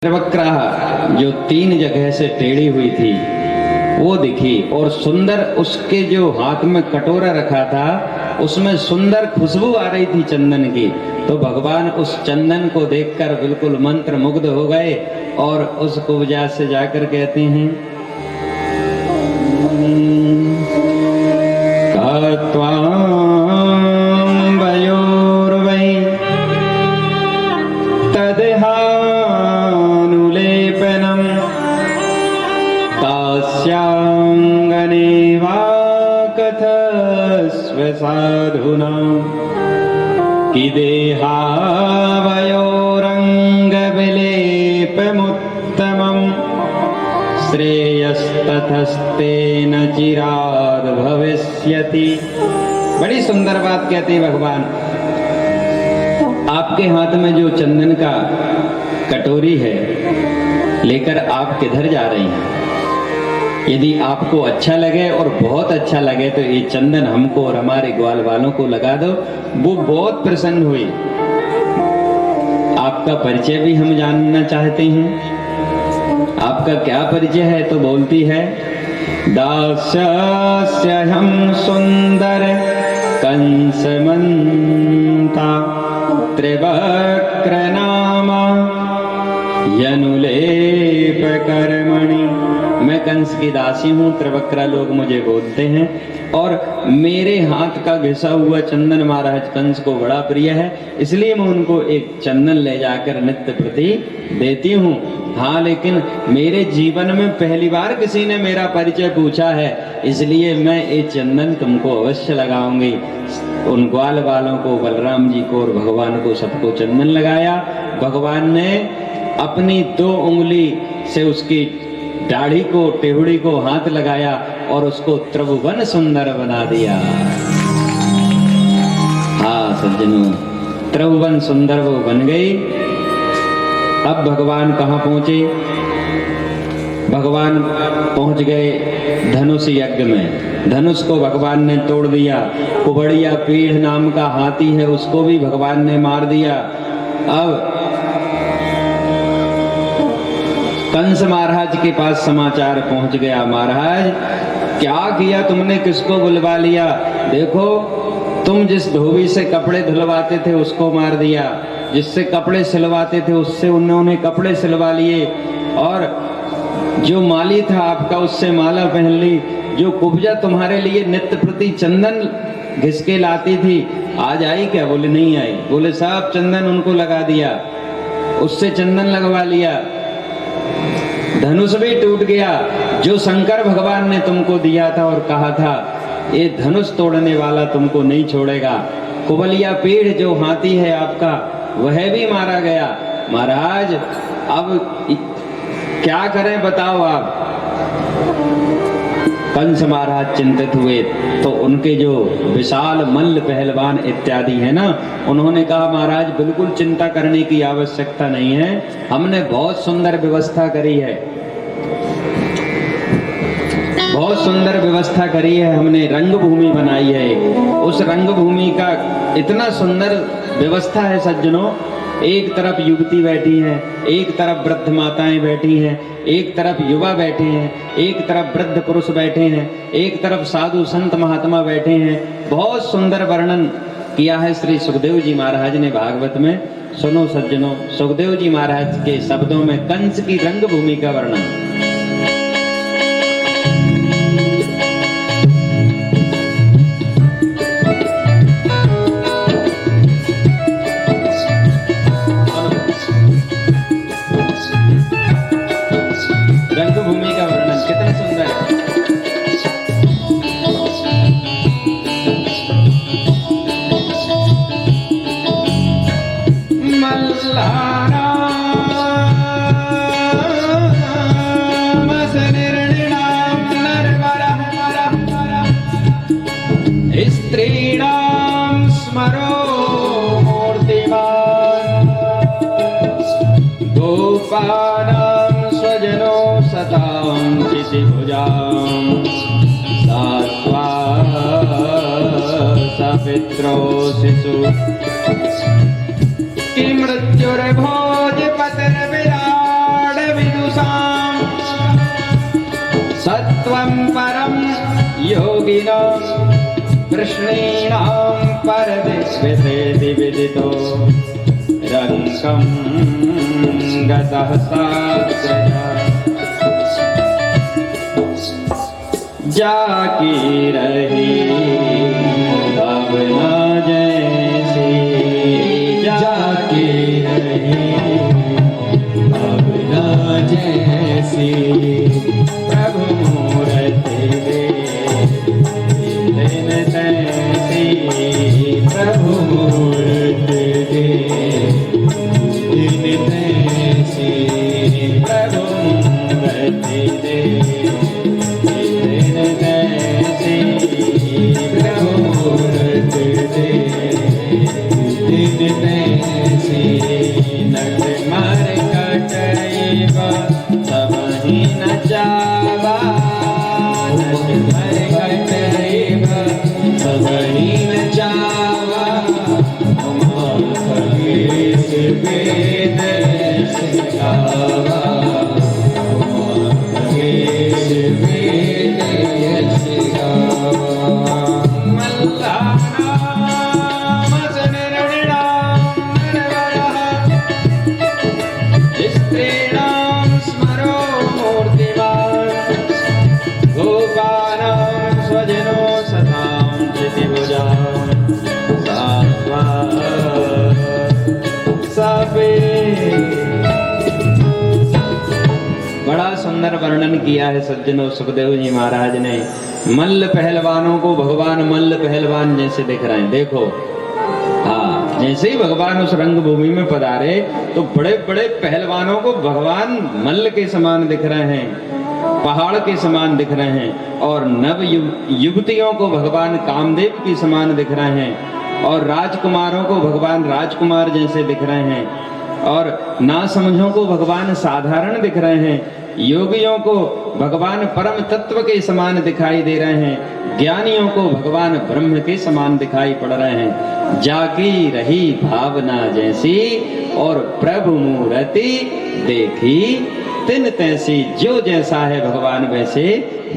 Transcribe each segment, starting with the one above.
त्रिवक्रा जो 3 जगह से टेढ़ी हुई थी वो दिखी, और सुंदर उसके जो हाथ में कटोरा रखा था उसमें सुंदर खुशबू आ रही थी चंदन की। तो भगवान उस चंदन को देखकर बिल्कुल मंत्र मुग्ध हो गए और उस कुब्जा से जाकर कहते हैं वयोर्वै तदहानुलेपनम् तास्यांगने वा कथस्व साधुना कि देहावयोरङ्गविलेपमुत्तमम् श्रेयस्ततस्तेन चिराद भविष्यति। बड़ी सुंदर बात कहते हैं भगवान। आपके हाथ में जो चंदन का कटोरी है लेकर आप किधर जा रही हैं? यदि आपको अच्छा लगे और बहुत अच्छा लगे तो ये चंदन हमको और हमारे ग्वाल वालों को लगा दो। वो बहुत प्रसन्न हुई। आपका परिचय भी हम जानना चाहते हैं। आपका क्या परिचय है? तो बोलती है दास्यहं सुंदर कंसमंता त्रिवक्र नामा यनुलेप कर्मणि। मैं कंस की दासी हूँ, त्रिवक्रा लोग मुझे बोलते हैं, और मेरे हाथ का घिसा हुआ चंदन महाराज कंस को बड़ा प्रिय है, इसलिए मैं उनको एक चंदन ले जाकर नित्य प्रति देती हूँ। हाँ, लेकिन मेरे जीवन में पहली बार किसी ने मेरा परिचय पूछा है, इसलिए मैं ये चंदन तुमको अवश्य लगाऊंगी। उन ग्वाल वालों को, बलराम जी को और भगवान को, सबको चंदन लगाया। भगवान ने अपनी 2 उंगली से उसकी दाढ़ी को, टेहुड़ी को हाथ लगाया और उसको त्रिभुवन सुंदर बना दिया। हाँ सज्जनों, त्रिभुवन सुंदर वो बन गई। अब भगवान कहाँ पहुंचे? भगवान पहुंच गए धनुष यज्ञ में। धनुष को भगवान ने तोड़ दिया। कुबड़िया पीढ़ नाम का हाथी है, उसको भी भगवान ने मार दिया। अब कंस महाराज के पास समाचार पहुंच गया, महाराज क्या किया तुमने, किसको बुलवा लिया? देखो, तुम जिस धोबी से कपड़े धुलवाते थे उसको मार दिया, जिससे कपड़े सिलवाते थे उससे उन्होंने कपड़े सिलवा लिए, और जो माली था आपका उससे माला पहन ली। जो कुब्जा तुम्हारे लिए नित्य प्रति चंदन घिसके लाती थी, आज आई क्या? बोले नहीं आई। बोले सब चंदन उनको लगा दिया, उससे चंदन लगवा लिया। धनुष भी टूट गया जो शंकर भगवान ने तुमको दिया था और कहा था ये धनुष तोड़ने वाला तुमको नहीं छोड़ेगा। कुबलिया पीढ़ जो हाथी है आपका, वह भी मारा गया। महाराज अब क्या करें बताओ आप? कंस महाराज चिंतित हुए तो उनके जो विशाल मल्ल पहलवान इत्यादि है ना, उन्होंने कहा महाराज बिल्कुल चिंता करने की आवश्यकता नहीं है, हमने बहुत सुंदर व्यवस्था करी है, बहुत सुंदर व्यवस्था करी है। हमने रंगभूमि बनाई है। उस रंगभूमि का इतना सुंदर व्यवस्था है सज्जनों, एक तरफ युवती बैठी है, एक तरफ वृद्ध माताएं बैठी हैं, एक तरफ युवा बैठे हैं, एक तरफ वृद्ध पुरुष बैठे हैं, एक तरफ साधु संत महात्मा बैठे हैं। बहुत सुंदर वर्णन किया है श्री सुखदेव जी महाराज ने भागवत में। सुनो सज्जनों, सुखदेव जी महाराज के शब्दों में कंस की रंगभूमि का वर्णन। रंगभूमि का वर्णन कितना सुंदर है। स्त्रीणां स्मरो मूर्तिमान् गोपानां स्वजनो सतां चितिभुजां सात्वा सपित्रो शिशु कि मृत्युर्भोज पतिर्विराट त्वं परं योगिनो कृष्णेणां परदिस्वितेति विदितो रङ्कं गतः साक्षया जाकी रही भावना जैसी जाकी रही भावना जैसी प्रभु मूर्ति दे दिन तैसी प्रभु मूर्ति दे दिन तैसी प्रभु मूर्ति दे दिन तैसी प्रभु मूर्ति दे दिन तैसी नट मर कटैबा सब ही न जावा नट मर कटैबा सब ही न जावा हमार खगेश वेद सिखावा हमार खगेश वेद सिखावा मल्लानाम सनरणिणाम नरवरः स्त्रीणां स्मरो मूर्तिमान् गोपानां स्वजनो सतां चितिभुजां सात्वा सबे। बड़ा सुंदर वर्णन किया है सज्जनों सुखदेव जी महाराज ने। मल्ल पहलवानों को भगवान मल्ल पहलवान जैसे दिख रहे हैं। देखो हाँ, जैसे ही भगवान उस रंग भूमि में पधारे तो बड़े बड़े पहलवानों को भगवान मल्ल के समान दिख रहे हैं, पहाड़ के समान दिख रहे हैं, और नव युवतियों को भगवान कामदेव के समान दिख रहे हैं, और राजकुमारों को भगवान राजकुमार जैसे दिख रहे हैं, और नासमझों को भगवान साधारण दिख रहे हैं, योगियों को भगवान परम तत्व के समान दिखाई दे रहे हैं, ज्ञानियों को भगवान ब्रह्म के समान दिखाई पड़ रहे हैं। जाकी रही भावना जैसी और प्रभु मूर्ति देखी तिन तैसी, जो जैसा है भगवान वैसे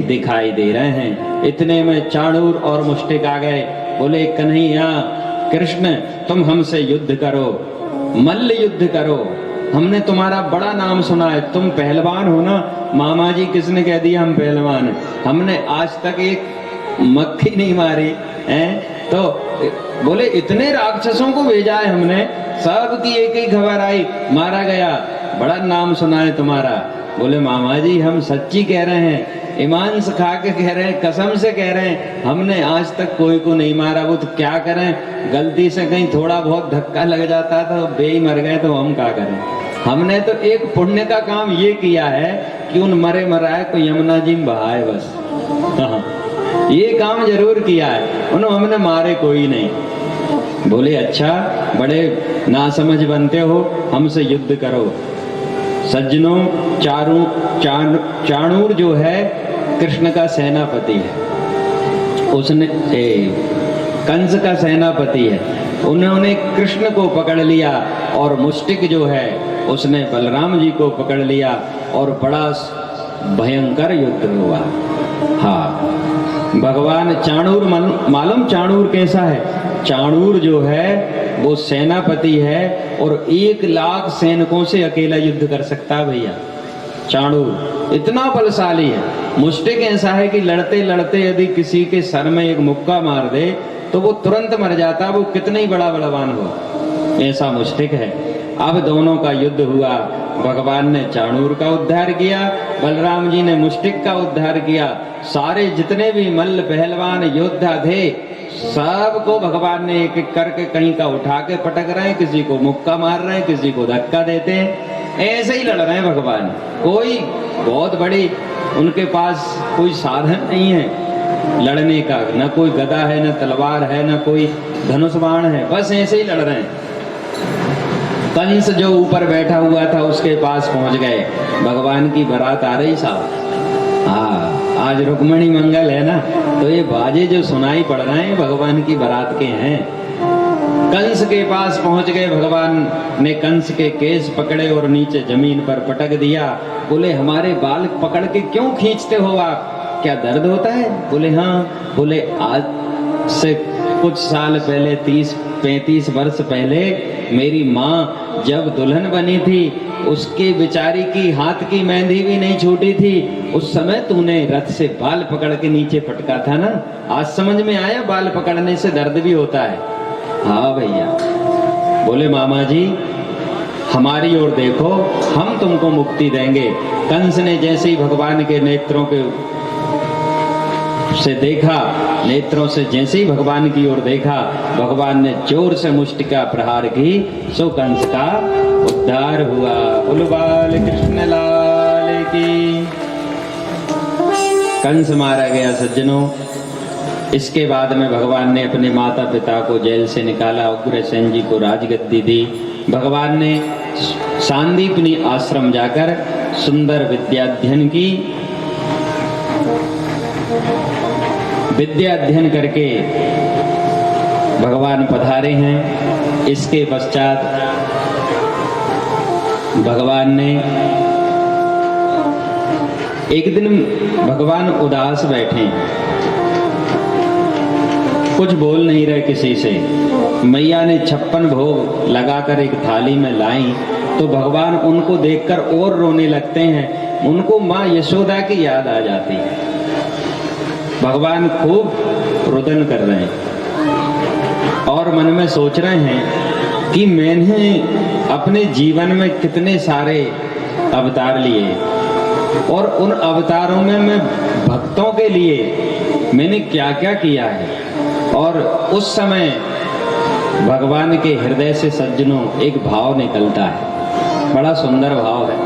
दिखाई दे रहे हैं। इतने में चाणूर और मुष्टिक आ गए। बोले कन्हैया कृष्ण तुम हमसे युद्ध करो, मल्ल युद्ध करो, हमने तुम्हारा बड़ा नाम सुना है, तुम पहलवान हो ना। मामा जी किसने कह दिया हम पहलवान हैं? हमने आज तक एक मक्खी नहीं मारी है। तो बोले इतने राक्षसों को भेजा है हमने, सब की एक ही खबर आई, मारा गया, बड़ा नाम सुना है तुम्हारा। बोले मामा जी हम सच्ची कह रहे हैं, ईमान से खा के कह रहे हैं, कसम से कह रहे हैं, हमने आज तक कोई को नहीं मारा। वो तो क्या करें, गलती से कहीं थोड़ा बहुत धक्का लग जाता तो बेई मर गए तो हम क्या करें। हमने तो एक पुण्य का काम ये किया है कि उन मरे मराए को यमुना जी में बहाए बस। हाँ, ये काम जरूर किया है, उन्होंने हमने मारे कोई नहीं। बोले अच्छा बड़े नासमझ बनते हो, हमसे युद्ध करो। सज्जनों चाणूर जो है कृष्ण का सेनापति है, उसने कंस का सेनापति है, उन्होंने कृष्ण को पकड़ लिया, और मुष्टिक जो है उसने बलराम जी को पकड़ लिया, और बड़ा भयंकर युद्ध हुआ। हाँ, भगवान चाणूर मालूम चाणूर कैसा है? चाणूर जो है वो सेनापति है और 1 लाख सैनिकों से अकेला युद्ध कर सकता है भैया। चाणूर इतना बलशाली है। मुष्टिक ऐसा है कि लड़ते लड़ते यदि किसी के सर में एक मुक्का मार दे तो वो तुरंत मर जाता, वो कितना ही बड़ा बलवान हो, ऐसा मुष्टिक है। अब दोनों का युद्ध हुआ, भगवान ने चाणूर का उद्धार किया, बलराम जी ने मुष्टिक का उद्धार किया। सारे जितने भी मल्ल पहलवान योद्धा थे सबको भगवान ने एक एक करके कहीं का उठा के पटक रहे हैं, किसी को मुक्का मार रहे हैं, किसी को धक्का देते हैं, ऐसे ही लड़ रहे हैं भगवान। कोई बहुत बड़ी उनके पास कोई साधन नहीं है लड़ने का, न कोई गदा है, न तलवार है, न कोई धनुष बाण है, बस ऐसे ही लड़ रहे हैं। कंस जो ऊपर बैठा हुआ था उसके पास पहुंच गए, भगवान की बारात आ रही साहब। हाँ, आज रुक्मणी मंगल है ना, तो ये बाजे जो सुनाई पड़ रहे हैं भगवान की बारात के हैं। कंस के पास पहुंच गए, भगवान ने कंस के केस पकड़े और नीचे जमीन पर पटक दिया। बोले हमारे बाल पकड़ के क्यों खींचते हो आप? क्या दर्द होता है? बोले हाँ। बोले आज से कुछ साल पहले 30-35 वर्ष पहले मेरी माँ जब दुल्हन बनी थी, उसके बेचारी की हाथ की मेहंदी भी नहीं छूटी थी, उस समय तूने रथ से बाल पकड़ के नीचे पटका था ना। आज समझ में आया बाल पकड़ने से दर्द भी होता है। हाँ भैया। बोले मामा जी हमारी ओर देखो, हम तुमको मुक्ति देंगे। कंस ने जैसे ही भगवान के नेत्रों के से देखा, नेत्रों से जैसे ही भगवान की ओर देखा, भगवान ने जोर से मुष्टिका प्रहार की, सो कंस का उद्धार हुआ। बोलो बाल कृष्ण लाल की। कंस मारा गया सज्जनों। इसके बाद में भगवान ने अपने माता पिता को जेल से निकाला, उग्रसेन जी को राजगद्दी दी। भगवान ने सांदीपनी आश्रम जाकर सुंदर विद्याध्ययन की। विद्या अध्ययन करके भगवान पधारे हैं। इसके पश्चात भगवान ने एक दिन भगवान उदास बैठे, कुछ बोल नहीं रहे किसी से। मैया ने 56 भोग लगाकर एक थाली में लाई, तो भगवान उनको देखकर और रोने लगते हैं। उनको माँ यशोदा की याद आ जाती है। भगवान खूब रुदन कर रहे हैं और मन में सोच रहे हैं कि मैंने अपने जीवन में कितने सारे अवतार लिए और उन अवतारों में मैं भक्तों के लिए मैंने क्या क्या किया है। और उस समय भगवान के हृदय से सज्जनों एक भाव निकलता है, बड़ा सुंदर भाव है।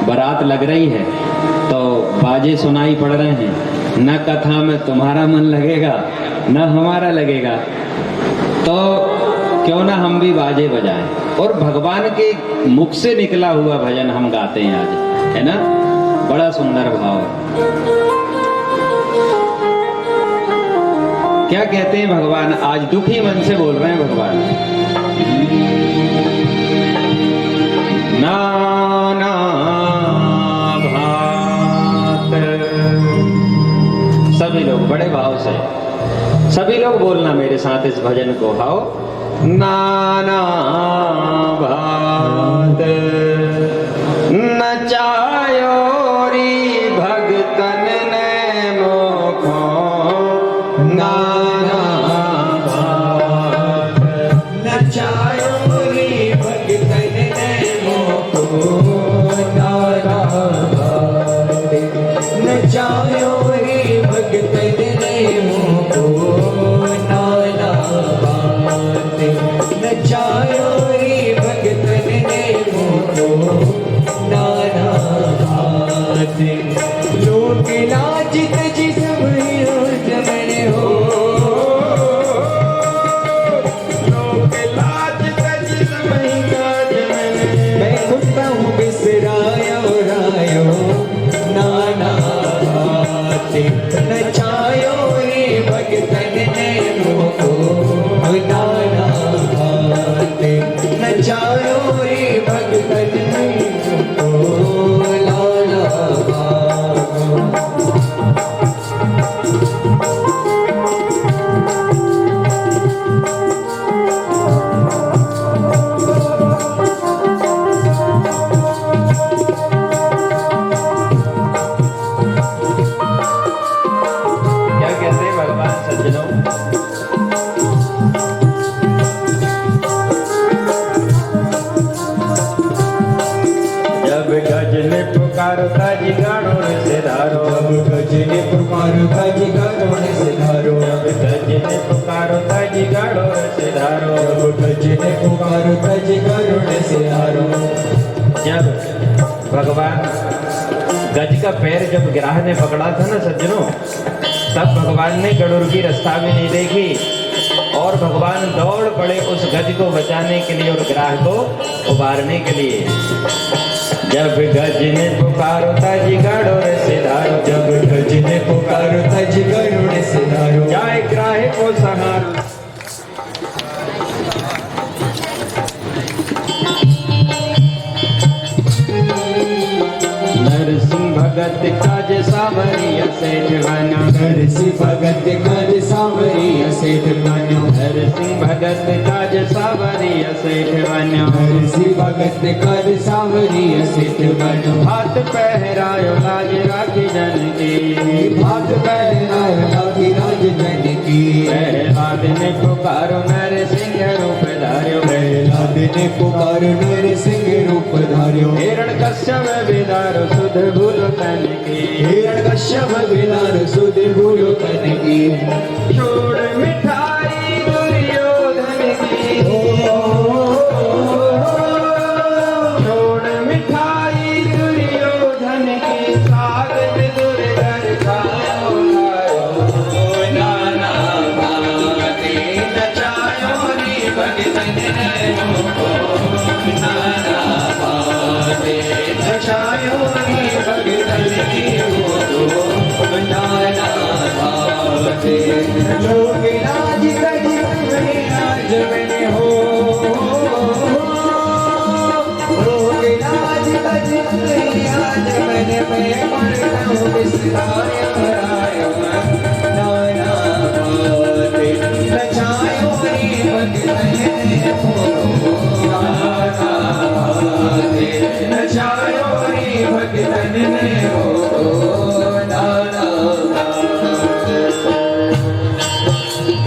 बारात लग रही है तो बाजे सुनाई पड़ रहे हैं, न कथा में तुम्हारा मन लगेगा न हमारा लगेगा, तो क्यों ना हम भी बाजे बजाएं और भगवान के मुख से निकला हुआ भजन हम गाते हैं आज, है ना। बड़ा सुंदर भाव है। क्या कहते हैं भगवान? आज दुखी मन से बोल रहे हैं भगवान। नाना भात, सभी लोग बड़े भाव से, सभी लोग बोलना मेरे साथ इस भजन को। हाओ। नाना भात नचायो री भगतन ने मोखो, नाना भात नचायो री भगतन ने मोखो, नाना भात नचायो री भगतन ने मोखो, नाना भात नचायो री भगतन ने मोखो, नाना भात। लोक लाज तज सब जमने हो, लोक लाज तज सब जमने, मैं खुदा हूँ बिसरायो रायो, नाना भात नचायो रे भगतन ने मोको, नाना भात नचायो रे भगतन ने मोको, नाना भात। क्या कहते हैं भगवान सज्जनों? जब गज ने पुकारो ताजी गाड़ो रे से धारो, जब गज ने पुकारो ताजी गाड़ो रे से धारो, जब गज ने पुकारो ताजी गाड़ो रे से धारो, जब गज ने पुकारो ताजी गाड़ो रे से धारो। जब भगवान गज का पैर जब गिराह ने पकड़ा था ना सज्जनों, तब भगवान ने गरुड़ की रास्ता भी नहीं देखी और भगवान दौड़ पड़े उस गज को बचाने के लिए और गिराह को उबारने के लिए। जब गज ने पुकारो ताजी गाड़ो रे से धारो, जब गज ने पुकारो ताजी गाड़ो रे से धारो, जाए ग्राहे को सहारो। नरसिंह भगत काज सावरिया सेठ बनो। हर सिंह भगत काज सावरिया सेठ बनो। हर सिंह भगत काज सावरिया सेठ बनो। हर सिंह भगत काज सावरिया सेठ बनो। हाथ पहरायो लाज राखी जन की। हाथ पहरायो लागी राज जन की। प्रहलाद ने पुकारो नर सिंह रूप धार्यो। प्रहलाद ने पुकारो नर सिंह रूप धार्यो। हिरण कश्यप विदारो सुध भूलो तन की। हिरण कश्यप विदार सुध भूलो तन की। छोड़ मिठाई दुर्योधन की। छोड़ मिठाई दुर्योधन की। साग विदुर घर खायो खायो। नाना भाते नचायो रे भगतन को। नाना भाते नचायो रे भगतन को। नाना भाते लोग लाज गज आज मैंने हो। लोग लाज गज आज मैंने मैं मरता हूँ बिसराया हराया। नाना भाते नचायो रे भगतन को। नाना भाते नचायो रे भगतन को। नाना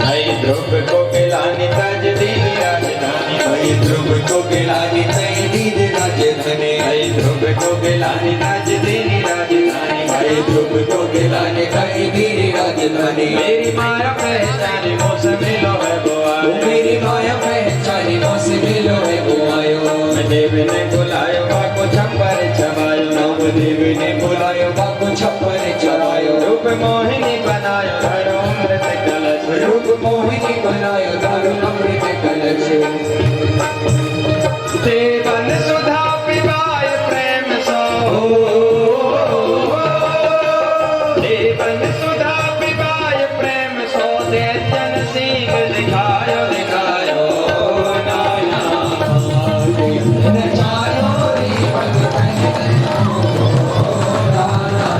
भाई ध्रुव को गिलानी तज दीनी राजधानी। भाई ध्रुव को गिलानी तय दीद राजधानी। भाई ध्रुव को गिलानी तज दीनी राजधानी। भाई ध्रुव को गिलानी तय दीद राजधानी। मेरी माया पहचानी मौसम मिलो है वो आयो। मेरी माया पहचानी मौसम मिलो है वो आयो। देव ने बुलायो बाको छप्पर छवायो। रामदेव ने बुलायो बाको छप्पर चढ़ायो। रूप मोहिनी बनायो धरो अमृत कलश। रूप मोहिनी बनायो दारू अमृत कलश। देवन सुधा पिबाय प्रेम सो। देवन सुधा पिबाय प्रेम सो। दे जन सिंह दिखायो दिखायो। नाना भाते नचायो रे भगतन को। नाना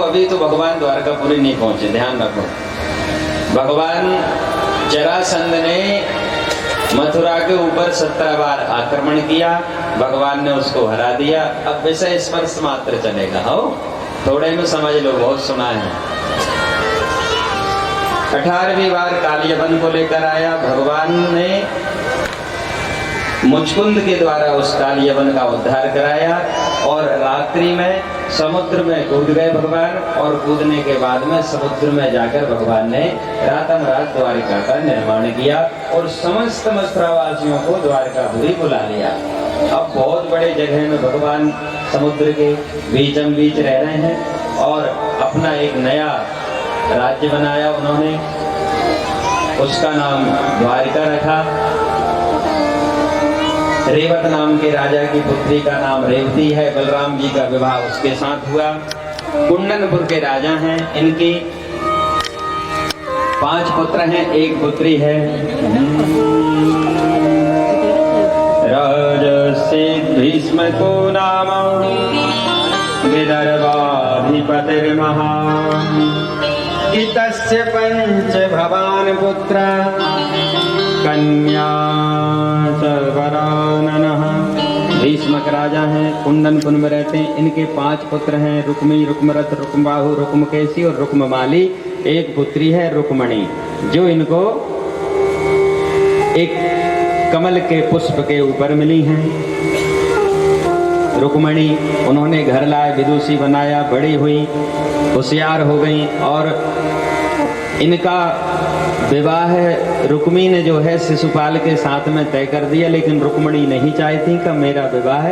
अभी तो भगवान द्वारकापुरी नहीं पहुंचे, ध्यान रखो। भगवान जरासंध ने मथुरा के ऊपर 17 बार आक्रमण किया, भगवान ने उसको हरा दिया। अब विषय स्पर्श मात्र चलेगा, हो थोड़े में समझ लो, बहुत सुना है। 18वीं बार कालियवन को लेकर आया, भगवान ने मुचकुंद के द्वारा उस कालियवन का उद्धार कराया और रात्रि में समुद्र में कूद गए भगवान, और कूदने के बाद में समुद्र में जाकर भगवान ने रातम रात द्वारिका का निर्माण किया और समस्त मथुरावासियों को द्वारकापुरी बुला लिया। अब बहुत बड़े जगह में भगवान समुद्र के बीचम बीच रह रहे हैं और अपना एक नया राज्य बनाया उन्होंने, उसका नाम द्वारिका रखा। रेवत नाम के राजा की पुत्री का नाम रेवती है, बलराम जी का विवाह उसके साथ हुआ। कुंडनपुर के राजा हैं, इनकी 5 पुत्र हैं, 1 पुत्री है। राजस्य भीष्मको नाम विदर्भाधिपतिर्महान्, इतस्य 5 भवान् पुत्रा कन्या च वराननः। भीष्मक राजा हैं, कुंडनपुर में रहते हैं, इनके 5 पुत्र हैं, रुक्मी, रुक्मरथ, रुक्मबाहु, रुक्मकेशी और रुक्ममाली। 1 पुत्री है रुक्मणी, जो इनको एक कमल के पुष्प के ऊपर मिली हैं। रुक्मणी उन्होंने घर लाए, विदुषी बनाया, बड़ी हुई, होशियार हो गई और इनका विवाह रुक्मी ने जो है शिशुपाल के साथ में तय कर दिया, लेकिन रुक्मणी नहीं चाहती कि मेरा विवाह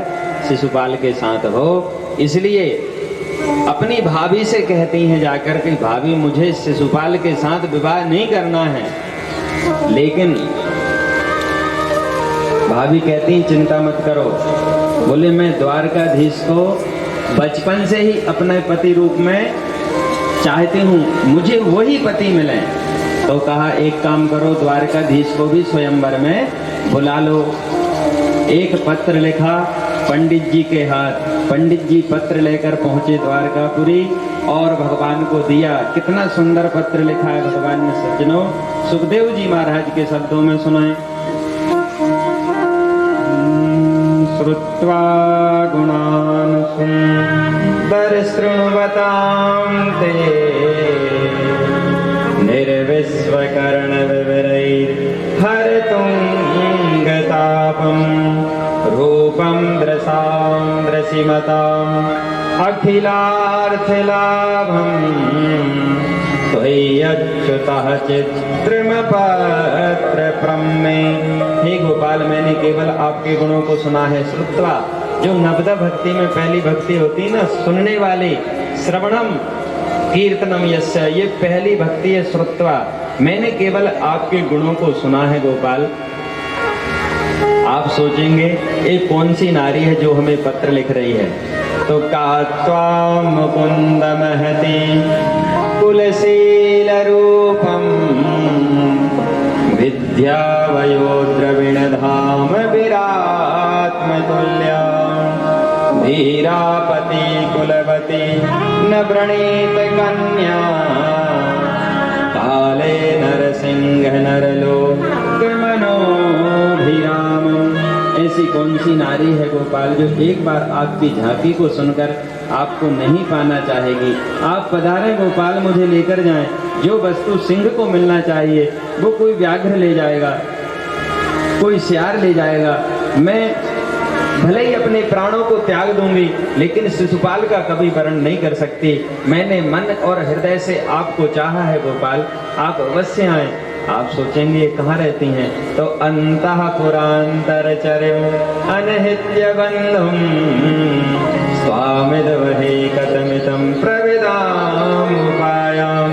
शिशुपाल के साथ हो, इसलिए अपनी भाभी से कहती हैं जाकर के, भाभी मुझे शिशुपाल के साथ विवाह नहीं करना है। लेकिन भाभी कहती चिंता मत करो, बोले मैं द्वारकाधीश को बचपन से ही अपने पति रूप में चाहती हूँ, मुझे वही पति मिले। तो कहा एक काम करो, द्वारकाधीश को भी स्वयंवर में बुला लो। एक पत्र लिखा पंडित जी के हाथ, पंडित जी पत्र लेकर पहुंचे द्वारकापुरी और भगवान को दिया। कितना सुंदर पत्र लिखा है भगवान ने सज्जनों, सुखदेव जी महाराज के शब्दों में सुनाए। श्रुत्वा गुणान् सुंदर शृण्वतां ते निर्विश्वकर्ण विवरैर् हरतुं गतापं रूपं दृशां दृशिमताम् अखिलार्थलाभं त्वय्यच्युतः चित्रमपत्र प्रमे। हे गोपाल, मैंने केवल आपके गुणों को सुना है। श्रुत्वा, जो नवदा भक्ति में पहली भक्ति होती ना, सुनने वाली, श्रवणम कीर्तनम यस्य, ये पहली भक्ति है श्रुत्वा। मैंने केवल आपके गुणों को सुना है गोपाल। आप सोचेंगे ये कौन सी नारी है जो हमें पत्र लिख रही है, तो कात्वा मुकुंद महती कुलशील रूपम विद्या वयो द्रविण धाम विरात्म तुल्या धीरापति कुलवती न व्रणीत कन्या काले नरसिंह नरलोक मनोभिराम। ऐसी कौन सी नारी है गोपाल जो एक बार आपकी झांकी को सुनकर आपको नहीं पाना चाहेगी। आप पधारे गोपाल, मुझे लेकर जाएं। जो वस्तु सिंह को मिलना चाहिए वो कोई व्याघ्र ले जाएगा, कोई सियार ले जाएगा। मैं भले ही अपने प्राणों को त्याग दूंगी, लेकिन शिशुपाल का कभी वर्ण नहीं कर सकती। मैंने मन और हृदय से आपको चाहा है गोपाल, आप अवश्य आए। आप सोचेंगे कहाँ रहती हैं, तो अंतःपुरांतरचर्यं अनहित्य बंधुं स्वामिद्वहि कथमितं प्रविदामुपायां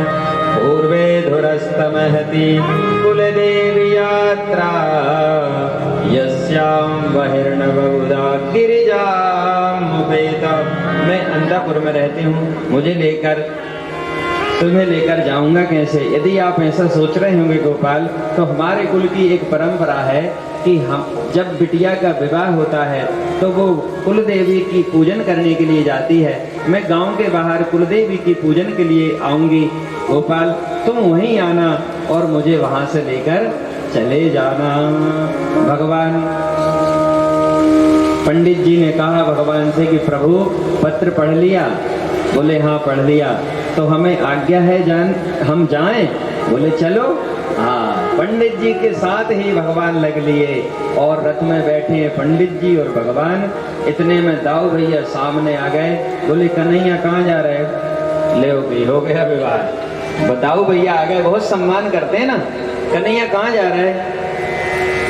पूर्वे धुरस्तमहति कुलदेवी यात्रा यस्यां बहिर्नवबुधा गिरिजामुपेता। मैं अंतःपुर में रहती हूँ, मुझे लेकर तुम्हें लेकर जाऊंगा कैसे? यदि आप ऐसा सोच रहे होंगे गोपाल, तो हमारे कुल की एक परंपरा है कि हम जब बिटिया का विवाह होता है तो वो कुल देवी की पूजन करने के लिए जाती है। मैं गांव के बाहर कुल देवी की पूजन के लिए आऊंगी, गोपाल तुम वहीं आना और मुझे वहां से लेकर चले जाना। भगवान पंडित जी ने कहा भगवान से कि प्रभु पत्र पढ़ लिया? बोले हाँ पढ़ लिया। तो हमें आज्ञा है हम जाएं? बोले चलो। हाँ, पंडित जी के साथ ही भगवान लग लिए और रथ में बैठे हैं पंडित जी और भगवान। इतने में दाऊ भैया सामने आ गए। बोले कन्हैया कहाँ जा रहे हो? ले हो गया विवाह। बताओ भैया आ गए, बहुत सम्मान करते हैं ना। कन्हैया कहाँ जा रहे हैं?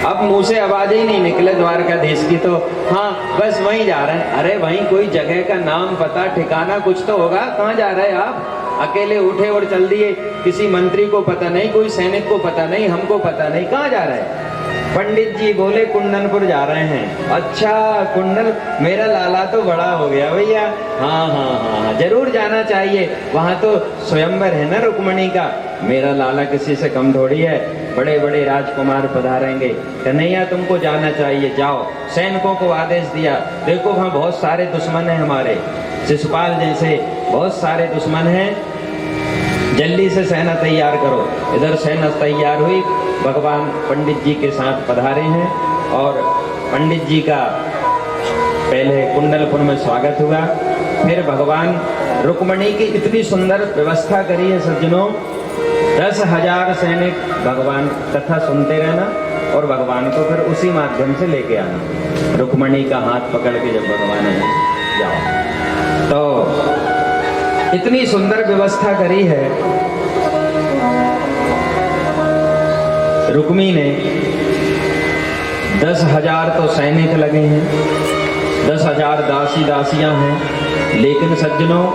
अब मुंह से आवाज ही नहीं निकले द्वारकाधीश की, तो हाँ बस वहीं जा रहे हैं। अरे वहीं कोई जगह का नाम पता ठिकाना कुछ तो होगा, कहाँ जा रहे हैं आप? अकेले उठे और चल दिए, किसी मंत्री को पता नहीं, कोई सैनिक को पता नहीं, हमको पता नहीं, कहाँ जा रहे हैं? पंडित जी बोले कुंडनपुर जा रहे हैं। अच्छा कुंडन, मेरा लाला तो बड़ा हो गया भैया। हाँ हाँ हाँ जरूर जाना चाहिए, वहां तो स्वयंवर है ना रुक्मणी का। मेरा लाला किसी से कम थोड़ी है, बड़े बड़े राजकुमार पधारेंगे। कन्हैया तुमको जाना चाहिए, जाओ। सैनिकों को आदेश दिया, देखो वहाँ बहुत सारे दुश्मन हैं हमारे, शिशुपाल जैसे बहुत सारे दुश्मन हैं, जल्दी से सेना तैयार करो। इधर सेना तैयार हुई, भगवान पंडित जी के साथ पधारे हैं और पंडित जी का पहले कुंडलपुर में स्वागत हुआ। फिर भगवान रुक्मणी की इतनी सुंदर व्यवस्था करी है सज्जनों, 10,000 सैनिक भगवान कथा सुनते रहना और भगवान को फिर उसी माध्यम से लेके आना। रुक्मणी का हाथ पकड़ के जब भगवान ने जाओ, तो इतनी सुंदर व्यवस्था करी है रुक्मी ने। 10,000 तो सैनिक लगे हैं, 10,000 दासी दासियां हैं, लेकिन सज्जनों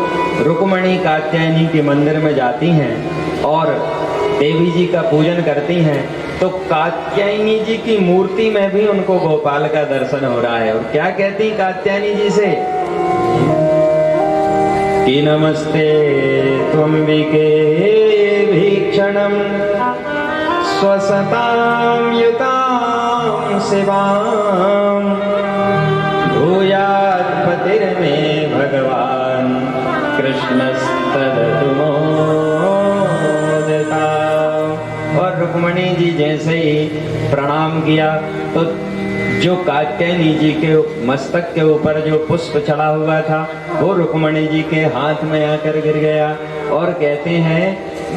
रुक्मणी कात्यायनी के मंदिर में जाती हैं और देवी जी का पूजन करती हैं, तो कात्यायनी जी की मूर्ति में भी उनको गोपाल का दर्शन हो रहा है। और क्या कहती कात्यायनी जी से कि नमस्ते त्वंबिके भीक्षणम स्वसतां युतां शिवां भूयात् पतिर्मे भगवान कृष्णस्तदतु मोदता। और रुक्मणी जी जैसे ही प्रणाम किया तो जो कात्यायनी जी के मस्तक के ऊपर जो पुष्प चढ़ा हुआ था वो रुक्मणी जी के हाथ में आकर गिर गया। और कहते हैं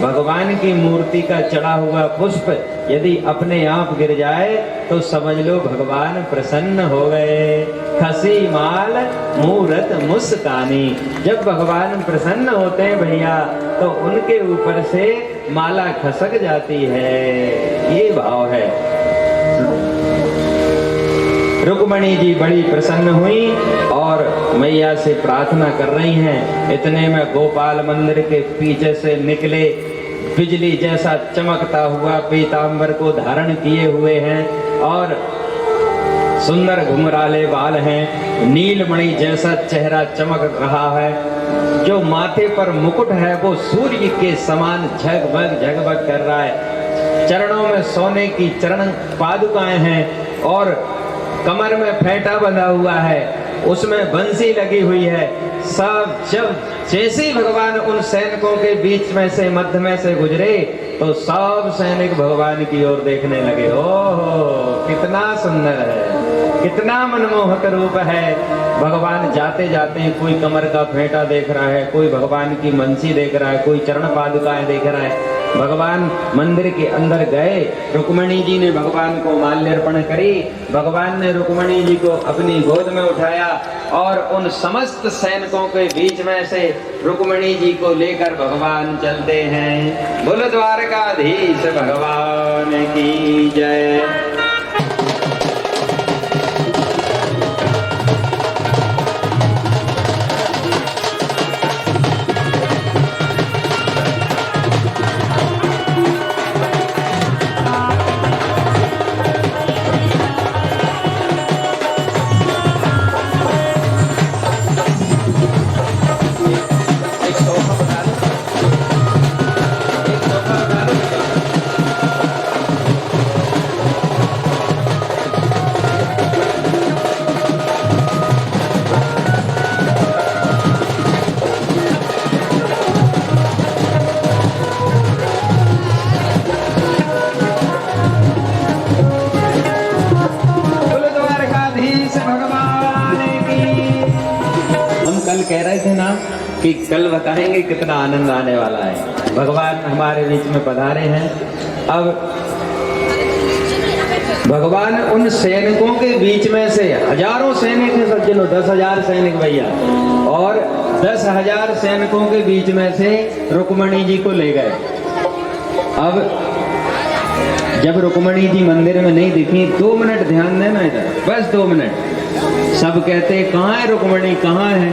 भगवान की मूर्ति का चढ़ा हुआ पुष्प यदि अपने आप गिर जाए तो समझ लो भगवान प्रसन्न हो गए। खसी माल मूरत मुस्कानी, जब भगवान प्रसन्न होते हैं भैया तो उनके ऊपर से माला खसक जाती है, ये भाव है। रुक्मणी जी बड़ी प्रसन्न हुई और मैया से प्रार्थना कर रही हैं। इतने में गोपाल मंदिर के पीछे से निकले, बिजली जैसा चमकता हुआ पीतांबर को धारण किए हुए हैं और सुंदर घुंघराले बाल हैं, नीलमणि जैसा चेहरा चमक रहा है, जो माथे पर मुकुट है वो सूर्य के समान झगमग झगमग कर रहा है। चरणों में सोने की चरण पादुकाएं हैं और कमर में फेंटा बंधा हुआ है, उसमें बंसी लगी हुई है। सब जब जैसे ही भगवान उन सैनिकों के बीच में से मध्य में से गुजरे तो सब सैनिक भगवान की ओर देखने लगे। ओहो कितना सुंदर है, कितना मनमोहक रूप है। भगवान जाते जाते कोई कमर का फेंटा देख रहा है, कोई भगवान की बंसी देख रहा है, कोई चरण पादुकाएं देख रहा है। भगवान मंदिर के अंदर गए, रुक्मणी जी ने भगवान को माल्यार्पण करी। भगवान ने रुक्मणी जी को अपनी गोद में उठाया और उन समस्त सैनिकों के बीच में से रुक्मणी जी को लेकर भगवान चलते हैं। बोलो द्वारकाधीश भगवान की जय। कि कल बताएंगे कितना आनंद आने वाला है। भगवान हमारे बीच में पधारे हैं। अब भगवान उन सैनिकों के बीच में से, हजारों सैनिक हैं सज्जनों, 10,000 सैनिक भैया, और 10,000 सैनिकों के बीच में से रुक्मणी जी को ले गए। अब जब रुक्मणी जी मंदिर में नहीं दिखी, 2 मिनट ध्यान देना इधर, बस 2 मिनट। सब कहते कहाँ है रुक्मणी, कहाँ है?